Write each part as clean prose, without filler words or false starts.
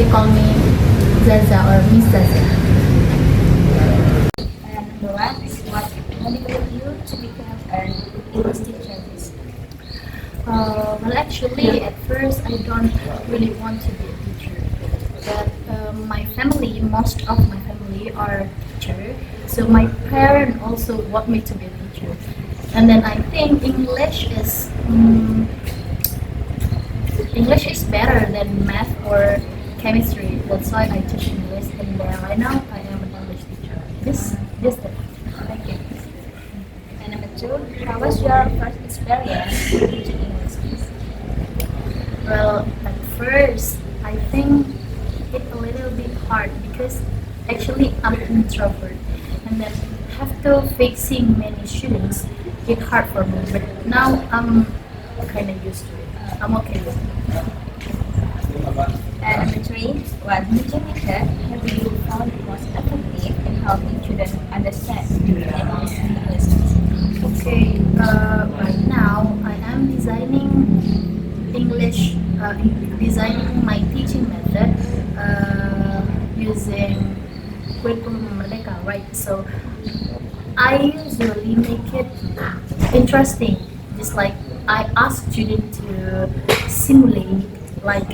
they call me Zaza or Miss Zaza. And number one, what motivated you to become an English teacher? Well, actually, at first, I don't really want to be a teacher, but my family, most of my family are teacher, so my parents also want me to be a teacher. And then I think English is better than math or chemistry. That's why I teach English, and right now I am an English teacher. This the Thank you. And number two, how was your first experience teaching English? Well, at first, I think it's a little bit hard because actually I'm an introvert, and then have to facing many students. It's hard for me, but now I'm kind of used to it. I'm okay with it. And number three, what teaching method have you found most effective in helping children understand English? Okay, right now I am designing my teaching method using curriculum Merdeka, right? So I usually make it interesting, just like I ask students to simulate, like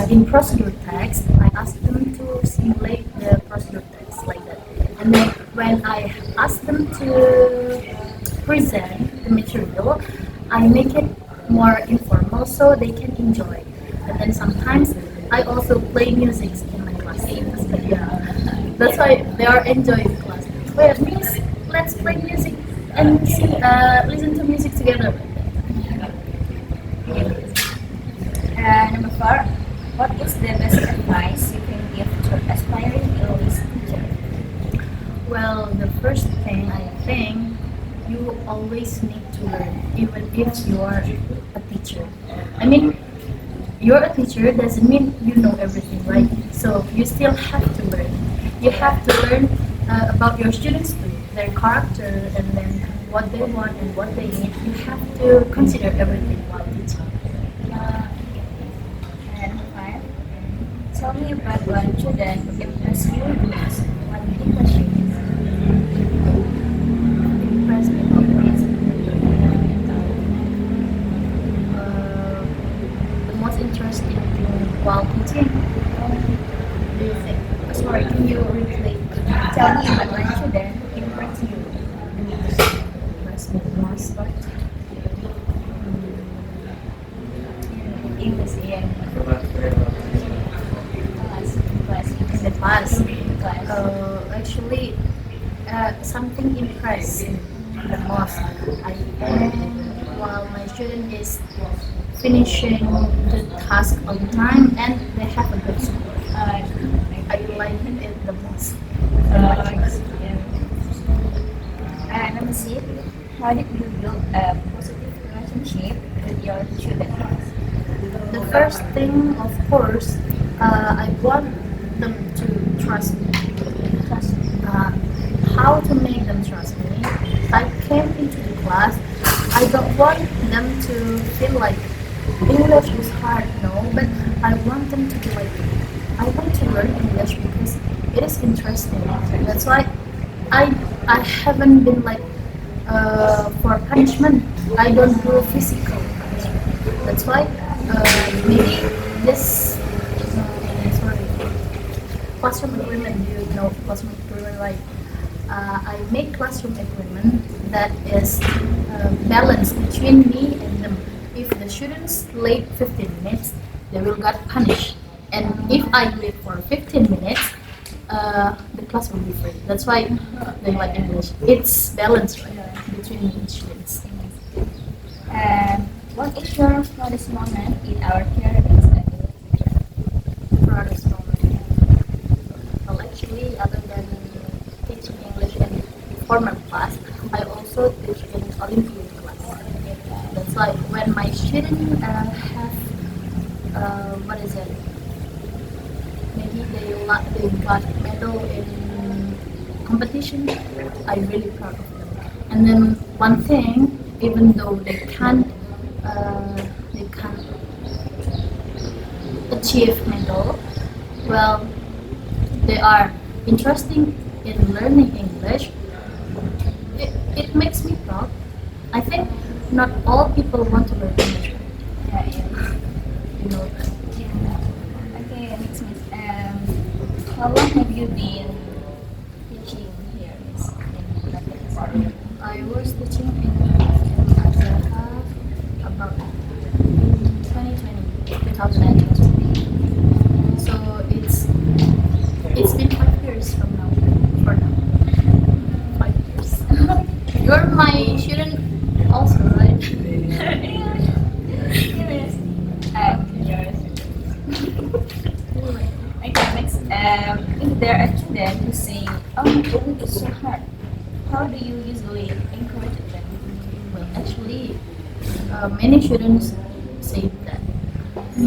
in procedure text, I ask them to simulate the procedure text like that. And then when I ask them to present the material, I make it more informal so they can enjoy. And then sometimes I also play music in my class. Yeah, that's why they are enjoying the class. Wait, miss, let's play music and listen to music together. Number four, what is the best advice you can give to aspiring English teacher? Well, the first thing I think you always need to learn, even if you are a teacher. I mean, you're a teacher doesn't mean you know everything, right? So you still have to learn. You have to learn about your students too, their character, and then what they want and what they need. You have to consider everything while teaching. And five, tell me about one student who impressed you the most. What impression is? Impressed me the most interesting thing while teaching. Do you think? Sorry, can you repeat? Tell me about one student who impressed you. Impressed me the most. In English, yeah. In the past, Class. actually, something impressed the most. I think while my student is finishing the task on time and they have a good score. I like it the most. Number six, how did you build a positive relationship with your children? The first thing, of course, I want them to trust me. Trust. How to make them trust me? I came into the class. I don't want them to feel like English is hard, no, but I want them to be like, I want to learn English because it is interesting. That's why I haven't been like for punishment. I don't do physical punishment. That's why maybe this sorry classroom agreement. You know classroom agreement, right? I make classroom agreement that is balanced between me and them. If the students late 15 minutes, they will get punished. And if I late for 15 minutes, the class will be free. That's why they like English. It's balanced, right, between the students. And what is your proudest moment in our career as a teacher? Proudest moment. Well, actually, other than teaching English in formal class, I also teach in Olympic class. That's why when my students have what is it? Maybe they got medal in competition. I'm really proud of them. And then one thing, even though they can't achieve medal, Well, they are interesting in learning English. It makes me proud. I think not all people want to learn English. Yeah, yeah. You know that. Yeah. Okay, next Miss. How long have you been teaching here, Miss, in Latin? I was teaching in zaza about 2020. So it's been 5 years from now. For now, 5 years. You're my student also, right? Yes. Yours. Okay, next. If there are students who say, "Oh, English is so hard," how do you usually encourage them? Well, actually, many students say that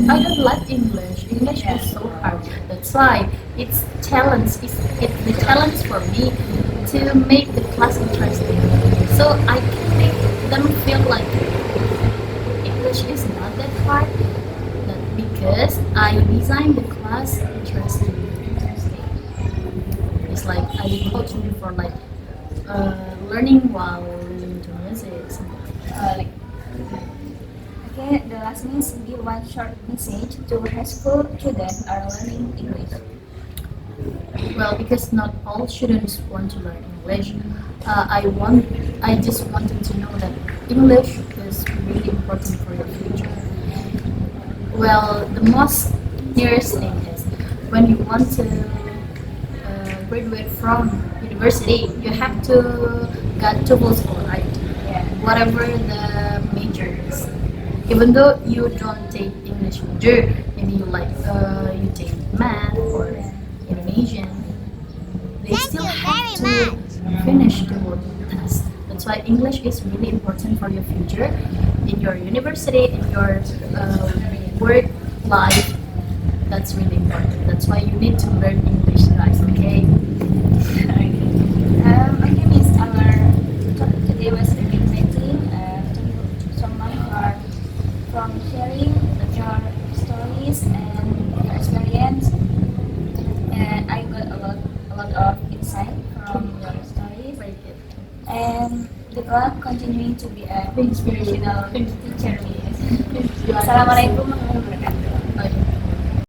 I don't like English. English Yeah. is so hard. That's why it's challenge. It's the challenge for me to make the class interesting. So I can make them feel like English is not that hard. That because I design the class interesting. It's like I told you before, like learning while listening to music. Something like that. Like, okay, the last means give one short message to high school students are learning English. Well, because not all students want to learn English, I just wanted to know that English is really important for your future. Well, the most nearest thing is when you want to graduate from university, you have to get double school, right? Yeah. Whatever the major is. Even though you don't take English major, maybe you take math or Indonesian, they still have to finish the work test. That's why English is really important for your future, in your university, in your work life. That's really important. That's why you need to learn English, guys. Okay. Okay, Miss, our topic today was really exciting. Thank you so much from sharing your stories and your experience. And I got a lot of insight from your stories. Very good. And good luck continuing to be an Thank you. inspirational Thank you. teacher, Miss. You are Assalamualaikum warahmatullahi wabarakatuh.